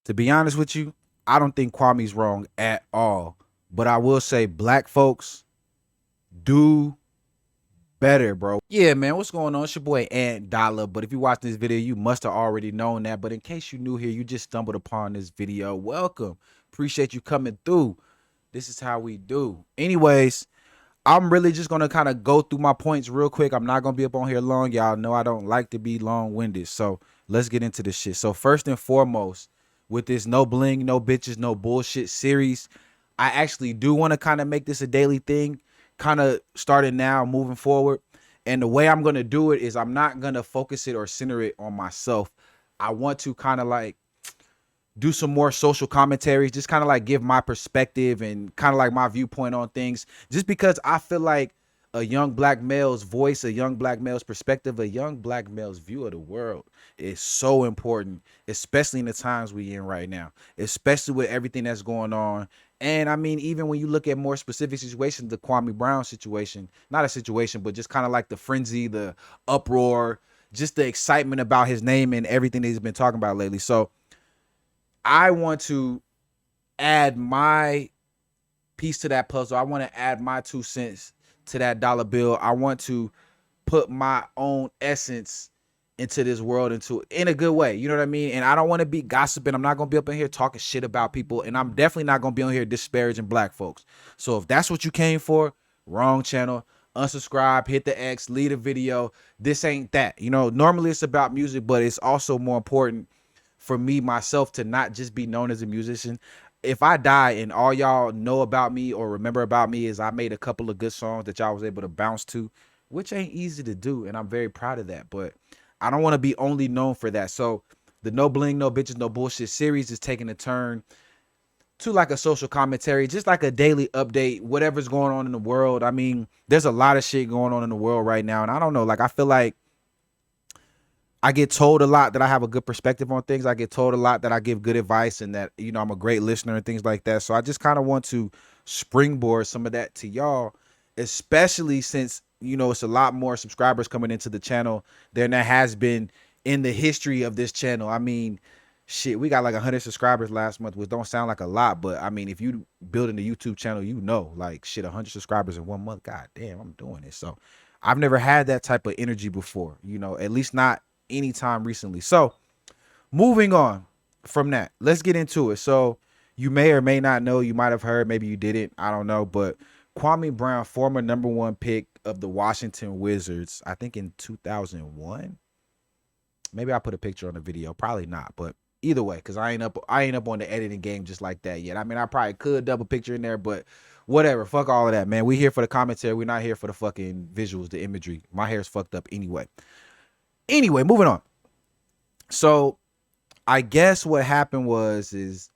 To be honest with you, I don't think Kwame's wrong at all. But I will say black folks do better, bro. Yeah, man, what's going on? It's your boy Ant Dollar. But if you watch this video, you must have already known that. But in case you new here, you just stumbled upon this video. Welcome. Appreciate you coming through. This is how we do. Anyways, I'm really just gonna kind of go through my points real quick. I'm not gonna be up on here long. Y'all know I don't like to be long-winded. So let's get into this shit. So first and foremost, with this no bling, no bitches, no bullshit series, I actually do want to kind of make this a daily thing, kind of starting now, moving forward. And the way I'm gonna do it is I'm not gonna focus it or center it on myself. I want to kind of like do some more social commentaries, just kind of like give my perspective and kind of like my viewpoint on things, just because I feel like a young black male's voice, a young black male's perspective, a young black male's view of the world is so important, especially in the times we in right now, especially with everything that's going on. And I mean, even when you look at more specific situations, the Kwame Brown situation, not a situation, but just kind of like the frenzy, the uproar, just the excitement about his name and everything that he's been talking about lately. So I want to add my piece to that puzzle. I want to add my 2 cents to that dollar bill. I want to put my own essence into this world, in a good way. You know what I mean? And I don't want to be gossiping. I'm not going to be up in here talking shit about people. And I'm definitely not going to be on here disparaging black folks. So if that's what you came for, wrong channel. Unsubscribe, hit the X, leave the video. This ain't that. You know, normally it's about music, but it's also more important for me myself to not just be known as a musician. If I die and all y'all know about me or remember about me is I made a couple of good songs that y'all was able to bounce to, which ain't easy to do, and I'm very proud of that. But I don't want to be only known for that. So the No Bling, No Bitches, No Bullshit series is taking a turn to like a social commentary, just like a daily update, whatever's going on in the world. I mean, there's a lot of shit going on in the world right now, and I don't know, like I feel like I get told a lot that I have a good perspective on things. I get told a lot that I give good advice and that, you know, I'm a great listener and things like that. So I just kind of want to springboard some of that to y'all, especially since, you know, it's a lot more subscribers coming into the channel than there has been in the history of this channel. I mean, shit, we got like 100 subscribers last month, which don't sound like a lot, but I mean, if you building a YouTube channel, you know, like shit, 100 subscribers in 1 month, god damn, I'm doing this. So I've never had that type of energy before, you know, at least not anytime recently. So moving on from that, let's get into it. So you may or may not know, you might have heard, maybe you didn't, I don't know, but Kwame Brown, former #1 pick of the Washington Wizards, I think in 2001. Maybe I put a picture on the video, probably not, but either way, because I ain't up on the editing game just like that yet. I mean, I probably could double picture in there, but whatever, fuck all of that, man. We here for the commentary, we're not here for the fucking visuals, the imagery. My hair's fucked up anyway. Anyway, moving on. So I guess what happened is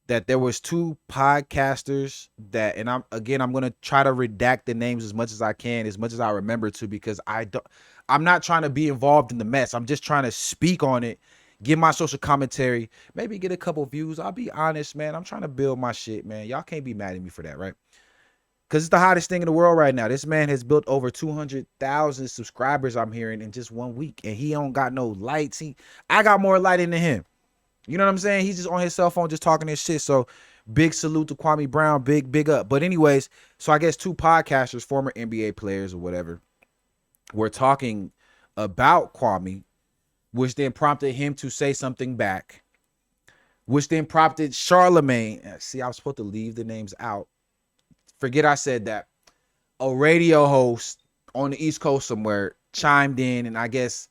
that there was 2 podcasters that, and I'm going to try to redact the names as much as I can, as much as I remember to, because I'm not trying to be involved in the mess. I'm just trying to speak on it, give my social commentary, maybe get a couple views. I'll be honest, man. I'm trying to build my shit, man. Y'all can't be mad at me for that, right? Because it's the hottest thing in the world right now. This man has built over 200,000 subscribers, I'm hearing, in just 1 week. And he don't got no lights. I got more lighting than him. You know what I'm saying? He's just on his cell phone just talking his shit. So big salute to Kwame Brown. Big up. But anyways, so I guess 2 podcasters, former NBA players or whatever, were talking about Kwame, which then prompted him to say something back, which then prompted Charlemagne. See, I was supposed to leave the names out. Forget I said that. A radio host on the East Coast somewhere chimed in and I guess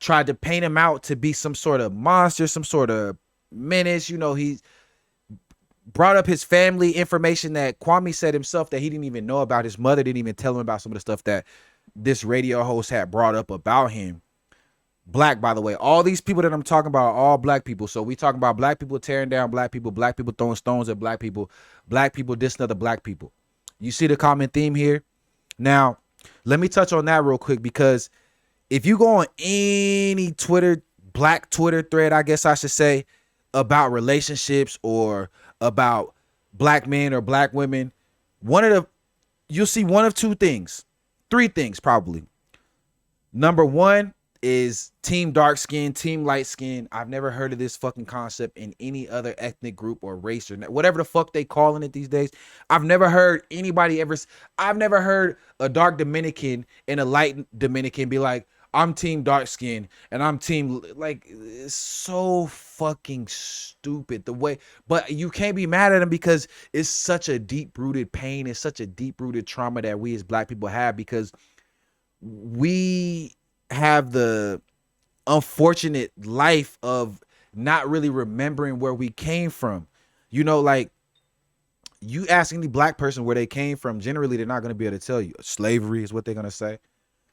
tried to paint him out to be some sort of monster, some sort of menace. You know, he brought up his family information that Kwame said himself that he didn't even know about. His mother didn't even tell him about some of the stuff that this radio host had brought up about him. Black, by the way. All these people that I'm talking about are all black people. So we talking about black people tearing down black people throwing stones at black people dissing other black people. You see the common theme here? Now, let me touch on that real quick, because if you go on any black Twitter thread, I guess I should say, about relationships or about black men or black women, you'll see one of 2 things, 3 things probably. Number 1, is team dark skin, team light skin. I've never heard of this fucking concept in any other ethnic group or race or whatever the fuck they calling it these days. I've never heard anybody ever. I've never heard a dark Dominican and a light Dominican be like, I'm team dark skin and I'm team, like, it's so fucking stupid the way. But you can't be mad at them because it's such a deep rooted pain. It's such a deep rooted trauma that we as black people have, because we have the unfortunate life of not really remembering where we came from. You know, like, you ask any black person where they came from, generally they're not going to be able to tell you. Slavery is what they're going to say.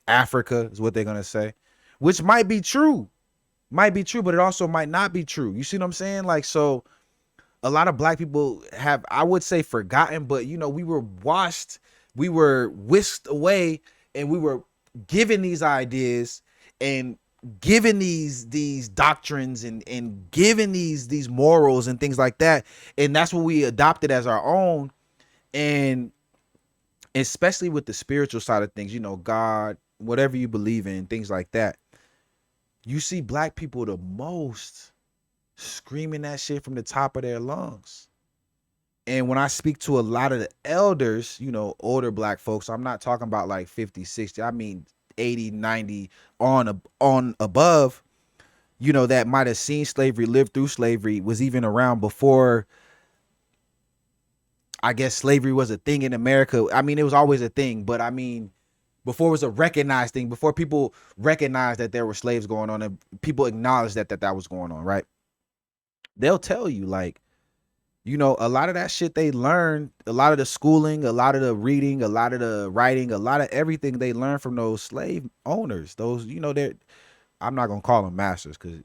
Africa is what they're going to say, which might be true, but it also might not be true. You see what I'm saying? Like, so a lot of black people have, I would say, forgotten, but you know, we were washed, we were whisked away, and we were given these ideas and given these doctrines and given these morals and things like that, and that's what we adopted as our own. And especially with the spiritual side of things, you know, God, whatever you believe in, things like that, you see black people the most screaming that shit from the top of their lungs. And when I speak to a lot of the elders, you know, older black folks, I'm not talking about like 50, 60, I mean 80, 90 on above, you know, that might have seen slavery, lived through slavery, was even around before, I guess, slavery was a thing in America. I mean, it was always a thing, but I mean, before it was a recognized thing, before people recognized that there were slaves going on and people acknowledged that was going on, right? They'll tell you, like, you know, a lot of that shit they learned, a lot of the schooling, a lot of the reading, a lot of the writing, a lot of everything they learned from those slave owners. Those, you know, they're, I'm not gonna call them masters, because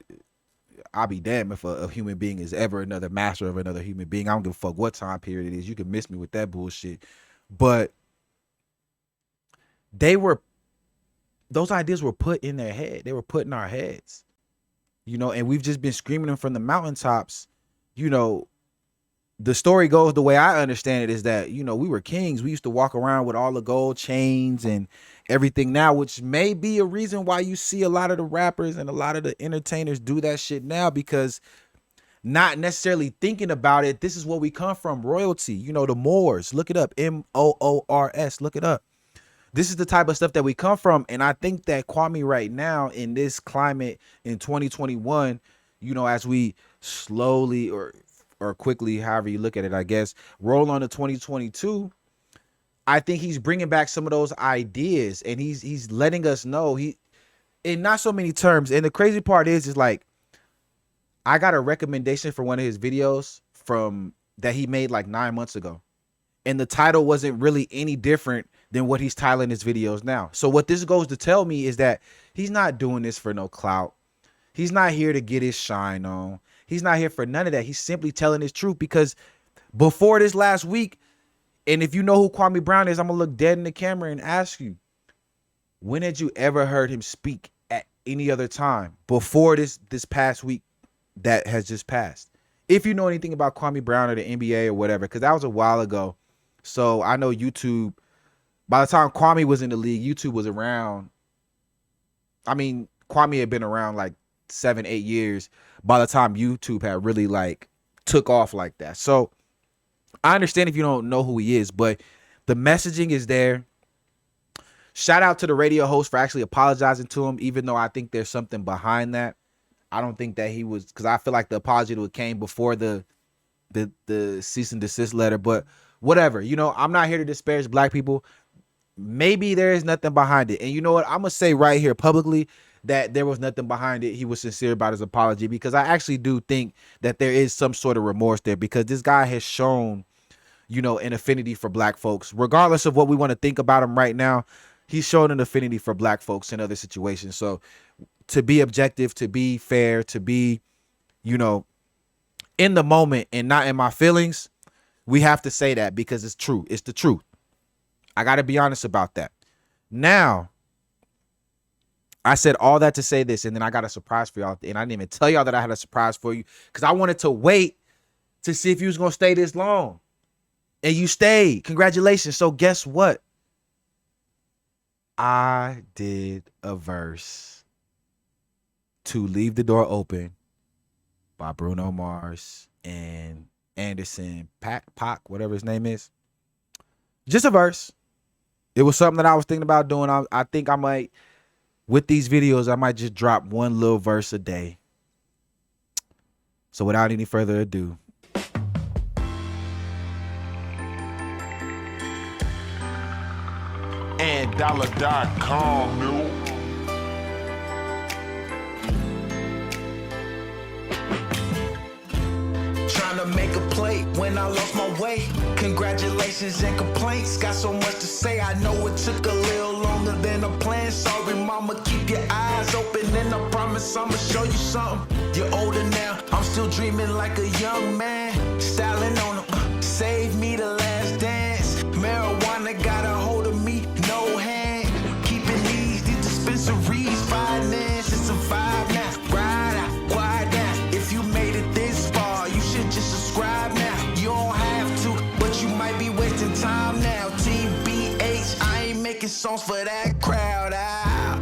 I'll be damned if a human being is ever another master of another human being. I don't give a fuck what time period it is. You can miss me with that bullshit. But they were, those ideas were put in their head. They were put in our heads, you know, and we've just been screaming them from the mountaintops. You know, the story goes, the way I understand it, is that, you know, we were kings. We used to walk around with all the gold chains and everything now, which may be a reason why you see a lot of the rappers and a lot of the entertainers do that shit now, because not necessarily thinking about it, this is where we come from. Royalty, you know, the Moors, look it up, Moors, look it up. This is the type of stuff that we come from. And I think that Kwame right now in this climate in 2021, you know, as we slowly or quickly, however you look at it, I guess, roll on to 2022, I think he's bringing back some of those ideas, and he's letting us know, he, in not so many terms. And the crazy part is like, I got a recommendation for one of his videos from that he made like 9 months ago, and the title wasn't really any different than what he's titling his videos now. So what this goes to tell me is that he's not doing this for no clout. He's not here to get his shine on. He's not here for none of that. He's simply telling his truth, because before this last week, and if you know who Kwame Brown is, I'm gonna look dead in the camera and ask you, when had you ever heard him speak at any other time before this past week that has just passed? If you know anything about Kwame Brown or the NBA or whatever, because that was a while ago. So I know YouTube, by the time Kwame was in the league, YouTube was around. I mean, Kwame had been around like 7, 8 years by the time YouTube had really like took off like that. So I understand if you don't know who he is, but the messaging is there. Shout out to the radio host for actually apologizing to him, even though I think there's something behind that. I don't think that he was, because I feel like the apology that came before the cease and desist letter, but whatever. You know, I'm not here to disparage black people. Maybe there is nothing behind it. And you know what? I'm going to say right here publicly that there was nothing behind it. He was sincere about his apology, because I actually do think that there is some sort of remorse there, because this guy has shown, you know, an affinity for black folks. Regardless of what we want to think about him right now, he's shown an affinity for black folks in other situations. So to be objective, to be fair, to be, you know, in the moment and not in my feelings, we have to say that, because it's true. It's the truth. I got to be honest about that. Now, I said all that to say this, and then I got a surprise for y'all. And I didn't even tell y'all that I had a surprise for you, because I wanted to wait to see if you was going to stay this long. And you stayed. Congratulations. So guess what? I did a verse. to Leave the Door Open by Bruno Mars and Anderson Paak, whatever his name is. Just a verse. It was something that I was thinking about doing. I think I might, with these videos, I might just drop one little verse a day. So without any further ado. And dolla.com, no. Trying to make a play when I lost my way. Congratulations and complaints. Got so much to say. I know it took a little longer than I planned. Sorry, mama, keep your eyes open. And I promise I'ma show you something. You're older now. I'm still dreaming like a young man. Styling on them. Save me the last dance. Marijuana got a hold of me. No hand. Keeping these dispensaries. Finance. It's a vibe now. Ride out. Quiet down. If you made it this far, you should just subscribe now. You don't have to, but you might be wasting time now. TBH, I ain't making songs for that crowd out.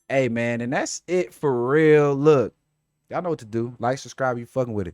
Hey, man, and that's it for real. Look, y'all know what to do. Like, subscribe, you fucking with it.